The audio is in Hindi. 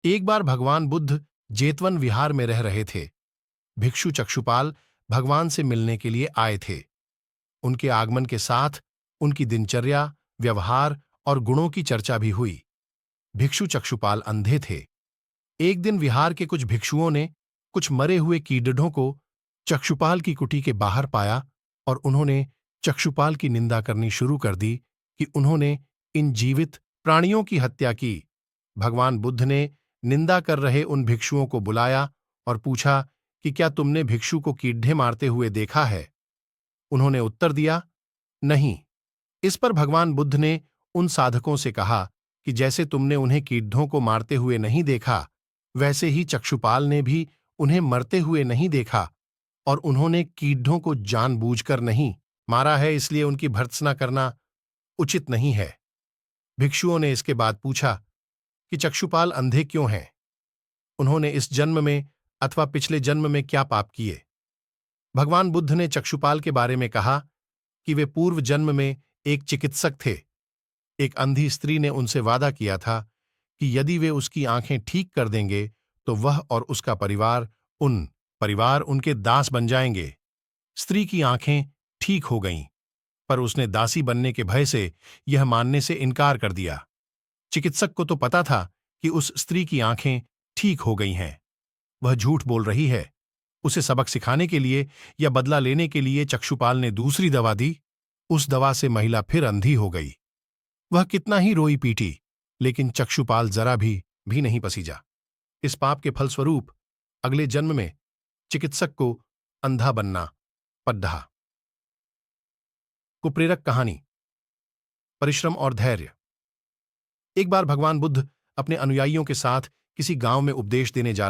एक बार भगवान बुद्ध जेतवन विहार में रह रहे थे। भिक्षु चक्षुपाल भगवान से मिलने के लिए आए थे। उनके आगमन के साथ उनकी दिनचर्या, व्यवहार और गुणों की चर्चा भी हुई। भिक्षु चक्षुपाल अंधे थे। एक दिन विहार के कुछ भिक्षुओं ने कुछ मरे हुए कीड़ों को चक्षुपाल की कुटी के बाहर पाया और उन्होंने चक्षुपाल की निंदा करनी शुरू कर दी कि उन्होंने इन जीवित प्राणियों की हत्या की। भगवान बुद्ध ने निंदा कर रहे उन भिक्षुओं को बुलाया और पूछा कि क्या तुमने भिक्षु को कीड़े मारते हुए देखा है? उन्होंने उत्तर दिया, नहीं। इस पर भगवान बुद्ध ने उन साधकों से कहा कि जैसे तुमने उन्हें कीड़ों को मारते हुए नहीं देखा, वैसे ही चक्षुपाल ने भी उन्हें मरते हुए नहीं देखा और उन्होंने कीड़ों को जानबूझकर नहीं मारा है, इसलिए उनकी भर्त्सना करना उचित नहीं है। भिक्षुओं ने इसके बाद पूछा कि चक्षुपाल अंधे क्यों हैं? उन्होंने इस जन्म में अथवा पिछले जन्म में क्या पाप किए? भगवान बुद्ध ने चक्षुपाल के बारे में कहा कि वे पूर्व जन्म में एक चिकित्सक थे। एक अंधी स्त्री ने उनसे वादा किया था कि यदि वे उसकी आंखें ठीक कर देंगे तो वह और उसका परिवार उनके दास बन जाएंगे। स्त्री की आंखें ठीक हो गईं, पर उसने दासी बनने के भय से यह मानने से इनकार कर दिया। चिकित्सक को तो पता था कि उस स्त्री की आंखें ठीक हो गई हैं। वह झूठ बोल रही है। उसे सबक सिखाने के लिए या बदला लेने के लिए चक्षुपाल ने दूसरी दवा दी। उस दवा से महिला फिर अंधी हो गई। वह कितना ही रोई पीटी, लेकिन चक्षुपाल जरा भी नहीं पसीजा। इस पाप के फलस्वरूप अगले जन्म में चिकित्सक को अंधा बनना पड़ा। कुप्रेरक कहानी, परिश्रम और धैर्य। एक बार भगवान बुद्ध अपने अनुयायियों के साथ किसी गांव में उपदेश देने जा